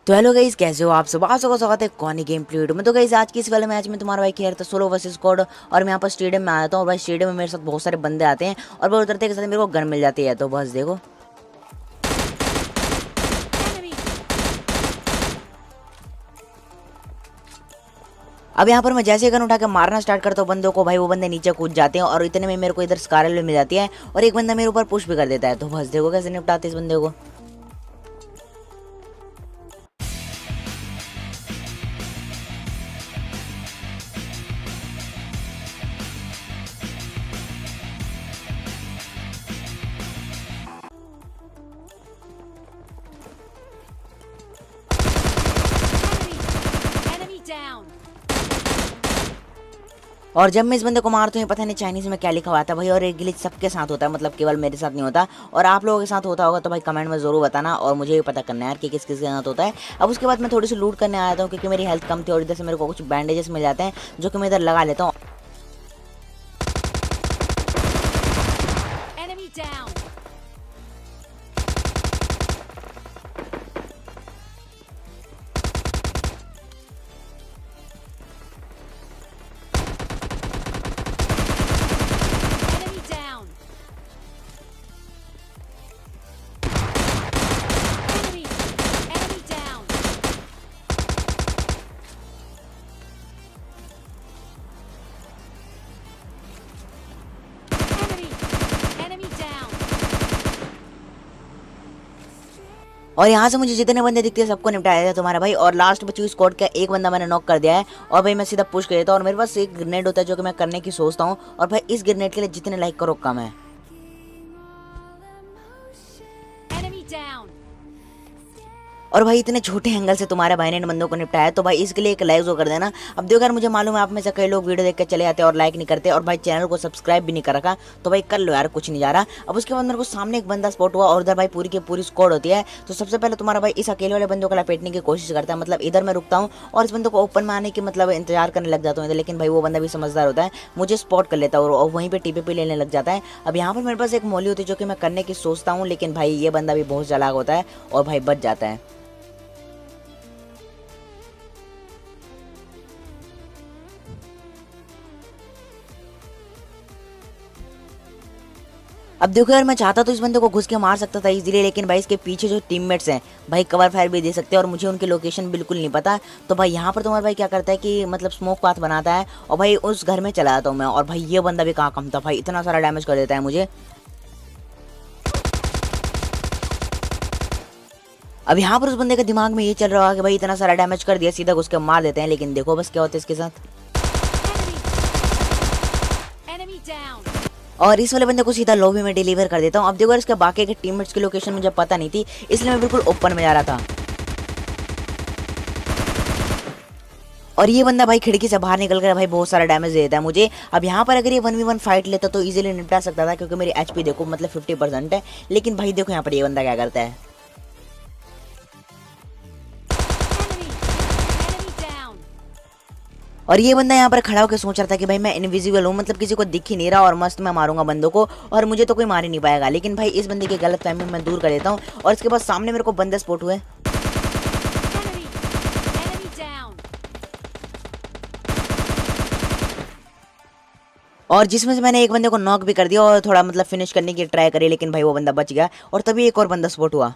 तो hello guys, कैसे हो आप सब। आप सबका स्वागत है कौनी गेम प्ले वीडियो में। तो गाइस, आज की इस वाले मैच में तुम्हारा भाई खेल था सोलो वर्सेस स्क्वाड। और मैं यहाँ पर स्टेडियम में आया था और भाई स्टेडियम में मेरे साथ बहुत सारे बंदे आते हैं और वो उतरते के साथ मेरे को गन मिल जाती है। तो बस देखो, अब यहाँ पर मैं जैसे गन उठा के मारना स्टार्ट करता हूँ बंदों को, भाई वो बंदे नीचे कूद जाते हैं और इतने में मेरे को इधर स्कारल भी मिल जाती है और एक बंदा मेरे ऊपर पुश भी कर देता है। तो बस देखो कैसे निपटाते इस बंदे को। Enemy down. और जब मैं इस बंदे को मारता हूँ, पता नहीं चाइनीज में क्या लिखा हुआ था भाई। और एक ग्लिच सबके साथ होता है, मतलब केवल मेरे साथ नहीं होता। और आप लोगों के साथ होता होगा तो भाई कमेंट में जरूर बताना और मुझे भी पता करना है यार कि किस किस के साथ होता है। अब उसके बाद मैं थोड़ी सी लूट करने आया था क्योंकि मेरी हेल्थ कम थी और इधर से मेरे को कुछ बैंडेजेस मिल जाते हैं जो कि मैं इधर लगा लेता हूँ। Enemy down. Enemy down. Enemy down. Enemy down. और यहाँ से मुझे जितने बंदे दिखते हैं सबको निपटाया था तुम्हारा भाई। और लास्ट बची स्क्वाड का एक बंदा मैंने नॉक कर दिया है और भाई मैं सीधा पुश कर देता हूँ। और मेरे पास एक ग्रेनेड होता है जो कि मैं करने की सोचता हूँ और भाई इस ग्रेनेड के लिए जितने लाइक करो कम है। Enemy down. और भाई इतने छोटे एंगल से तुम्हारे भाई ने इन बंदों को निपटाया, तो भाई इसके लिए एक लाइक जो कर देना। अब देखो यार, मुझे मालूम है आप में से कई लोग वीडियो देख के चले जाते हैं और लाइक नहीं करते और भाई चैनल को सब्सक्राइब भी नहीं कर रखा, तो भाई कर लो यार, कुछ नहीं जा रहा। अब उसके बाद मेरे को सामने एक बंदा स्पॉट हुआ और उधर भाई पूरी की पूरी स्क्वाड होती है। तो सबसे पहले तुम्हारा भाई इस अकेले वाले बंदों को लपेटने की कोशिश करता है, मतलब इधर मैं रुकता हूँ और इस बंदों को ओपन में आने की मतलब इंतजार करने लग जाता हूँ। लेकिन भाई वो बंदा भी समझदार होता है, मुझे स्पॉट कर लेता है और वहीं पे टीपीपी लेने लग जाता है। अब यहाँ पर मेरे पास एक मौली होती है जो कि मैं करने की सोचता हूँ, लेकिन भाई ये बंदा भी बहुत चालाक होता है और भाई बच जाता है। अब देखो यार, मैं चाहता तो इस बंदे को घुस के मार सकता था इजीली, लेकिन भाई इसके पीछे जो टीममेट्स हैं भाई कवर फायर भी दे सकते हैं और मुझे उनकी लोकेशन बिल्कुल नहीं पता। तो भाई यहाँ पर तुम्हारा भाई क्या करता है कि मतलब स्मोक पाथ बनाता है और भाई उस घर में चला जाता हूँ मैं। और भाई ये बंदा भी कहाँ कम था भाई, इतना सारा डैमेज कर देता है मुझे। अब यहाँ पर उस बंदे के दिमाग में ये चल रहा है कि भाई इतना सारा डैमेज कर दिया, सीधा घुस के मार देते हैं। लेकिन देखो बस क्या होता है इसके साथ। Enemy down. और इस वाले बंदे को सीधा लॉबी में डिलीवर कर देता हूँ। अब देखो इसके बाकी के टीममेट्स की लोकेशन मुझे पता नहीं थी, इसलिए मैं बिल्कुल ओपन में जा रहा था। और ये बंदा भाई खिड़की से बाहर निकल कर भाई बहुत सारा डैमेज देता है मुझे। अब यहाँ पर अगर ये 1v1 फाइट लेता तो इजीली निपटा सकता था क्योंकि मेरी एचपी देखो मतलब 50% है। लेकिन भाई देखो यहाँ पर ये बंदा क्या करता है। Enemy down. और ये बंदा यहाँ पर खड़ा होकर सोच रहा था कि भाई मैं इनविजिबल हूँ, मतलब किसी को दिख ही नहीं रहा और मस्त मैं मारूंगा बंदों को और मुझे तो कोई मार ही नहीं पाएगा। लेकिन भाई इस बंदे की गलत फहमी मैं दूर कर देता हूँ और इसके बाद सामने मेरे को बंदे स्पॉट हुए। Enemy down. और जिसमें से मैंने एक बंदे को नॉक भी कर दिया और थोड़ा मतलब फिनिश करने की ट्राई करी, लेकिन भाई वो बंदा बच गया। और तभी एक और बंदा स्पॉट हुआ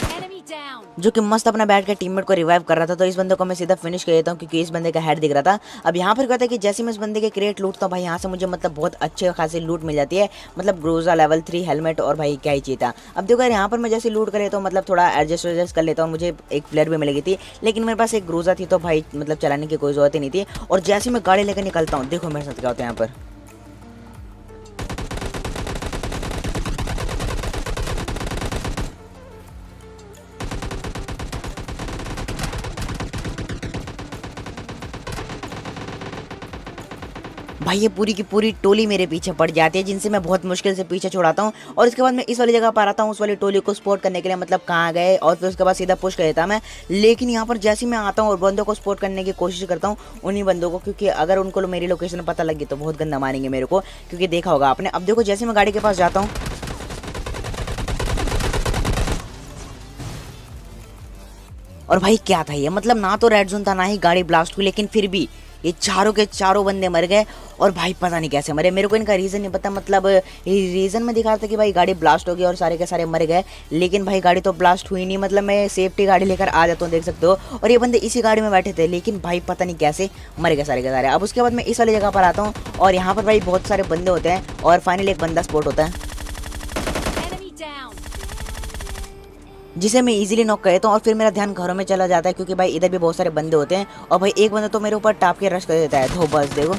Enemy down. जो कि मस्त अपना बैठ के टीममेट को रिवाइव कर रहा था। तो इस बंदे को मैं सीधा फिनिश कर देता हूँ क्योंकि इस बंदे का हेड दिख रहा था। अब यहाँ पर कहता है कि जैसे मैं इस बंदे के क्रेट लूटता हूँ भाई, यहाँ से मुझे मतलब बहुत अच्छे खासी लूट मिल जाती है, मतलब ग्रोजा लेवल 3 हेलमेट और भाई क्या ही चाहिए था। अब देखो यार, यहाँ पर मैं जैसे लूट कर लेता हूँ मतलब थोड़ा एडजस्ट कर लेता हूँ, मुझे एक प्लेयर भी मिल गई थी। लेकिन मेरे पास एक ग्रोजा थी तो भाई मतलब चलाने की कोई जरूरत ही नहीं थी। और जैसे मैं गाड़ी लेकर निकलता हूँ, देखो मेरे साथ क्या होता है यहाँ पर। भाई ये पूरी की पूरी टोली मेरे पीछे पड़ जाती है, जिनसे मैं बहुत मुश्किल से पीछे छुड़ाता हूँ। और इसके बाद मैं इस वाली जगह पर आता हूँ उस वाली टोली को स्पॉट करने के लिए, मतलब कहाँ गए, और फिर उसके बाद सीधा पुश कर देता मैं। लेकिन यहाँ पर जैसे ही मैं आता हूँ और बंदों को स्पॉट करने की कोशिश करता हूँ, उन्हीं बंदों को, क्योंकि अगर उनको मेरी लोकेशन पता लगी तो बहुत गंदा मारेंगे मेरे को, क्योंकि देखा होगा आपने। अब देखो जैसे मैं गाड़ी के पास जाता हूँ और भाई क्या था ये, मतलब ना तो रेड जोन था ना ही गाड़ी ब्लास्ट हुई, लेकिन फिर भी ये चारों के चारों बंदे मर गए। और भाई पता नहीं कैसे मरे, मेरे को इनका रीज़न नहीं पता। मतलब रीज़न में दिखा रहा था कि भाई गाड़ी ब्लास्ट हो गई और सारे के सारे मर गए, लेकिन भाई गाड़ी तो ब्लास्ट हुई नहीं। मतलब मैं सेफ्टी गाड़ी लेकर आ जाता हूँ, देख सकते हो, और ये बंदे इसी गाड़ी में बैठे थे, लेकिन भाई पता नहीं कैसे मर गए सारे के सारे। अब उसके बाद मैं इस वाली जगह पर आता हूँ और यहाँ पर भाई बहुत सारे बंदे होते हैं और फाइनली एक बंदा स्पॉट होता है Enemy down. जिसे मैं इजीली नॉक कर देता हूँ। और फिर मेरा ध्यान घरों में चला जाता है क्योंकि भाई इधर भी बहुत सारे बंदे होते हैं और भाई एक बंदा तो मेरे ऊपर टाप के रश कर देता है। तो बस देखो,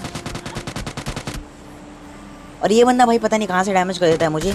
और ये बंदा भाई पता नहीं कहाँ से डैमेज कर देता है मुझे।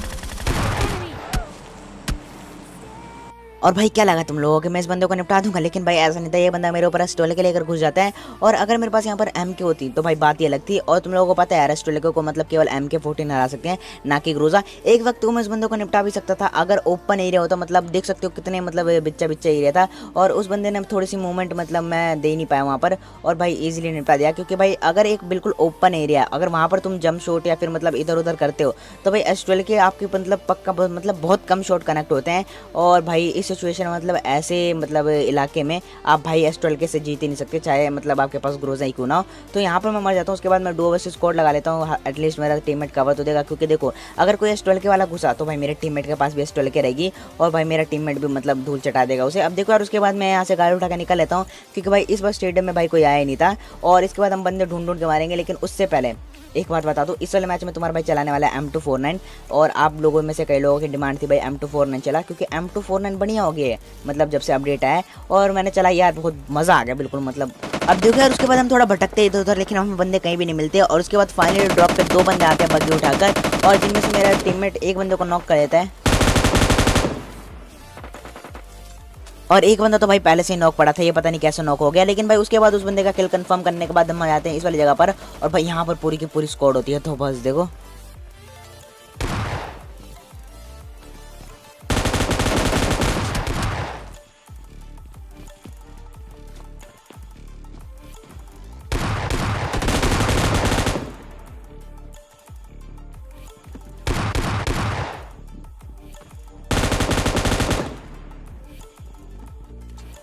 और भाई क्या लगा तुम लोगों को मैं इस बंदे को निपटा दूंगा, लेकिन भाई ऐसा नहीं था। ये बंदा मेरे ऊपर एस्टोले के लेकर घुस जाता है, और अगर मेरे पास यहाँ पर एम के होती तो भाई बात ये अलग थी। और तुम लोगों को पता है एस्टोले को मतलब केवल एम के 14 हरा सकते हैं, ना कि ग्रोजा। एक वक्त को मैं इस बंदे को निपटा भी सकता था अगर ओपन एरिया होता। मतलब देख सकते हो कितने मतलब बिच्चा बिच्चा एरिया था, और उस बंदे ने थोड़ी सी मूवमेंट मतलब मैं दे नहीं पाया वहाँ पर, और भाई ईजिली निपटा दिया। क्योंकि भाई अगर एक बिल्कुल ओपन एरिया, अगर वहाँ पर तुम जंप शॉट या फिर मतलब इधर उधर करते हो तो भाई एस्टोले के आपके मतलब पक्का मतलब बहुत कम शॉट कनेक्ट होते हैं। और भाई इस सिचुएशन में मतलब ऐसे मतलब इलाके में आप भाई एस्ट्रोल के से जीत ही नहीं सकते, चाहे मतलब आपके पास ग्रोजा ही क्यों ना हो। तो यहाँ पर मैं मर जाता हूँ। उसके बाद मैं डुओ वर्सेस स्क्वाड लगा लेता हूँ, एटलीस्ट मेरा टीममेट कवर तो देगा। क्योंकि देखो अगर कोई एस्ट्रोल के वाला घुसा तो भाई मेरे टीममेट के पास भी एस्ट्रोल के रहेगी, और भाई मेरा टीममेट भी मतलब धूल चटा देगा उसे। अब देखो यार, उसके बाद मैं यहाँ से गाड़ी उठा के निकल लेता हूँ क्योंकि भाई इस बार स्टेडियम में भाई कोई आया ही नहीं था। और इसके बाद हम बंदे ढूंढ ढूंढ के मारेंगे, लेकिन उससे पहले एक बात बता दूं, इस वाले मैच में तुम्हारा भाई चलाने वाला है M249। और आप लोगों में से कई लोगों की डिमांड थी भाई M249 चला, क्योंकि M249 बढ़िया हो गया है मतलब जब से अपडेट आया है। और मैंने चला यार, बहुत मज़ा आ गया बिल्कुल। मतलब अब देखो यार, उसके बाद हम थोड़ा भटकते इधर उधर, लेकिन हम बंदे कहीं भी नहीं मिलते। और उसके बाद फाइनली ड्रॉप पे 2 बंदे आते हैं बग्गी उठाकर, और जिनमें से मेरा टीममेट एक बंदे को नॉक कर देता है, और एक बंदा तो भाई पहले से ही नॉक पड़ा था। ये पता नहीं कैसे नॉक हो गया, लेकिन भाई उसके बाद उस बंदे का किल कंफर्म करने के बाद हम आ जाते हैं इस वाली जगह पर। और भाई यहाँ पर पूरी की पूरी स्क्वाड होती है। तो बस देखो,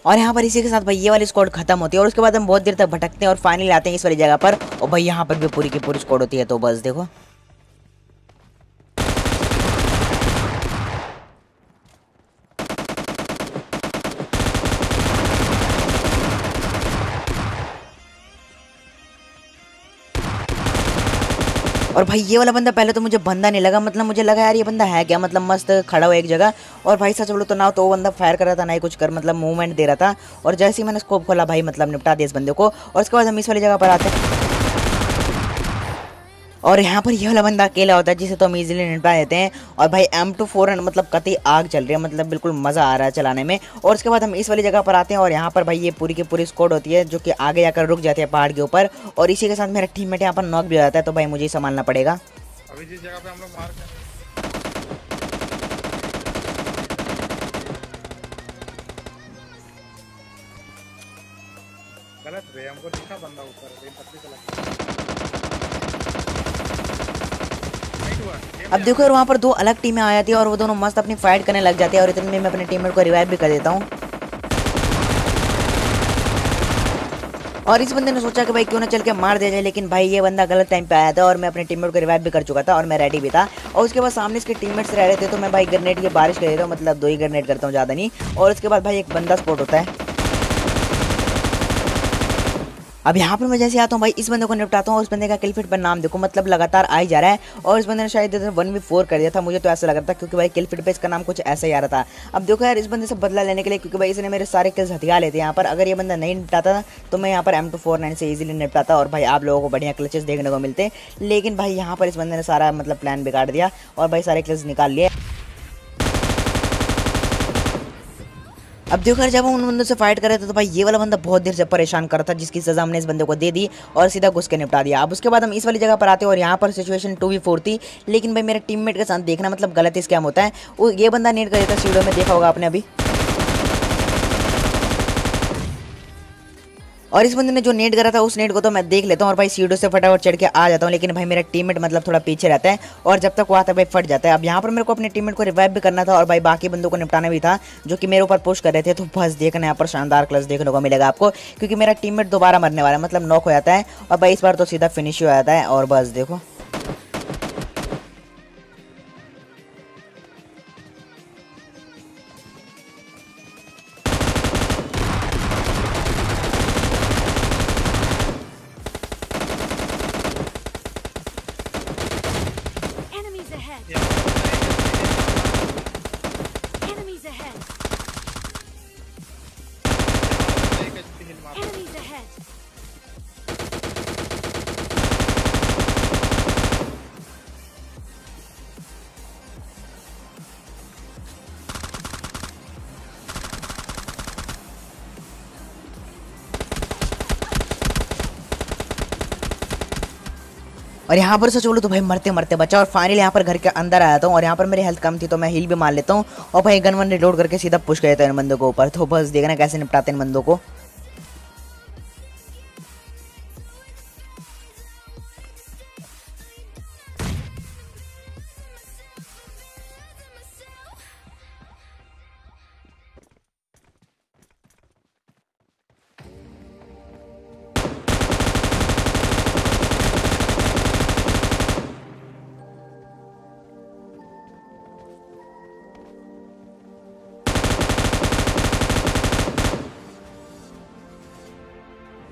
और यहाँ पर इसी के साथ भाई ये वाली स्क्वाड खत्म होती है। और उसके बाद हम बहुत देर तक भटकते हैं और फाइनली आते हैं इस वाली जगह पर, और भाई यहाँ पर भी पूरी की पूरी स्क्वाड होती है। तो बस देखो, और भाई ये वाला बंदा पहले तो मुझे बंदा नहीं लगा। मतलब मुझे लगा यार ये बंदा है क्या, मतलब मस्त खड़ा हुआ एक जगह। और भाई सच बोलो तो ना तो वो बंदा फायर कर रहा था, ना ही कुछ कर मतलब मूवमेंट दे रहा था। और जैसे ही मैंने स्कोप खोला भाई मतलब निपटा दिया इस बंदे को। और उसके बाद हम इस वाली जगह पर आते हैं, और यहाँ पर ये वाला बंदा अकेला होता है जिसे तो हम इजीली निपटा देते हैं। और भाई M249 मतलब कतई आग चल रही है, मतलब बिल्कुल मज़ा आ रहा है चलाने में। और उसके बाद हम इस वाली जगह पर आते हैं, और यहाँ पर भाई ये पूरी की पूरी स्क्वाड होती है जो कि आगे जाकर रुक जाती है पहाड़ के ऊपर। और इसी के साथ मेरा टीममेट यहाँ पर नॉक भी हो जाता है, तो भाई मुझे ही संभालना पड़ेगा। अभी जिस जगह पे हम लोग मार कर गलत रे, हमको दिखा बंदा ऊपर रे, पतली चला। अब देखो यार, वहाँ पर 2 अलग टीमें आ जाती है और वो दोनों मस्त अपनी फाइट करने लग जाती है। और इतने में मैं अपने टीममेट को रिवाइव भी कर देता हूँ। और इस बंदे ने सोचा कि भाई क्यों ना चल के मार दिया जाए, लेकिन भाई ये बंदा गलत टाइम पे आया था और मैं अपने टीममेट को रिवाइव भी कर चुका था और मैं रेडी भी था। और उसके बाद सामने इसके टीममेट्स रह रहे थे, तो मैं भाई ग्रेनेड की बारिश कर देता हूँ, मतलब 2 ही ग्रेनेड करता हूँ, ज़्यादा नहीं। और उसके बाद भाई एक बंदा स्पॉट होता है। अब यहाँ पर मैं जैसे आता हूँ भाई इस बंदे को निपटाता हूँ, और उस बंदे का किल फीड पर नाम देखो मतलब लगातार आ ही जा रहा है। और इस बंदे ने शायद 1v4 कर दिया था, मुझे तो ऐसा लग रहा था, क्योंकि भाई किल फीड पे इसका नाम कुछ ऐसा ही आ रहा था। अब देखो यार, इस बंदे से बदला लेने के लिए, क्योंकि भाई इसने मेरे सारे किल्स हथिया लेते हैं यहाँ पर। अगर ये बंदा नहीं निपटाता तो मैं यहाँ पर M249 से इजीली निपटाता और भाई आप लोगों को बढ़िया क्लचेस देखने को मिलते। लेकिन भाई यहाँ पर इस बंदे ने सारा मतलब प्लान बिगाड़ दिया और भाई सारे क्लच निकाल लिए। अब देखो यार, जब हम उन बंदों से फाइट कर रहे थे तो भाई ये वाला बंदा बहुत देर से परेशान कर रहा था, जिसकी सजा हमने इस बंदे को दे दी और सीधा घुस के निपटा दिया। अब उसके बाद हम इस वाली जगह पर आते हैं और यहाँ पर सिचुएशन 2v4 थी, लेकिन भाई मेरे टीममेट के साथ देखना मतलब गलत स्कैम होता है। वो ये बंदा नेट कर देता सीढ़ियों में, देखा होगा आपने अभी। और इस बंदे ने जो नेट करा था उस नेट को तो मैं देख लेता हूँ और भाई सीढ़ियों से फटाफट चढ़ के आ जाता हूँ, लेकिन भाई मेरा टीममेट मतलब थोड़ा पीछे रहता है और जब तक वो आता है भाई फट जाता है। अब यहाँ पर मेरे को अपने टीममेट को रिवाइव भी करना था और भाई बाकी बंदों को निपटाना भी था जो कि मेरे ऊपर पुश कर रहे थे। तो बस देखना यहाँ पर शानदार क्लच देखने को मिलेगा आपको, क्योंकि मेरा टीममेट दोबारा मरने वाला है, मतलब नॉक हो जाता है और भाई इस बार तो सीधा फिनिश हो जाता है। और बस देखो Enemies ahead. ये हमको Enemies ahead. एक HP हिल मार। Enemies ahead. और यहाँ पर सच बोलूं तो भाई मरते मरते बचा और फाइनली यहाँ पर घर के अंदर आया था और यहाँ पर मेरी हेल्थ कम थी तो मैं हील भी मार लेता हूँ और भाई गन वन रिलोड करके सीधा पुश कर देता हूँ इन बंदों को ऊपर। तो बस देखना कैसे निपटाते हैं इन बंदों को।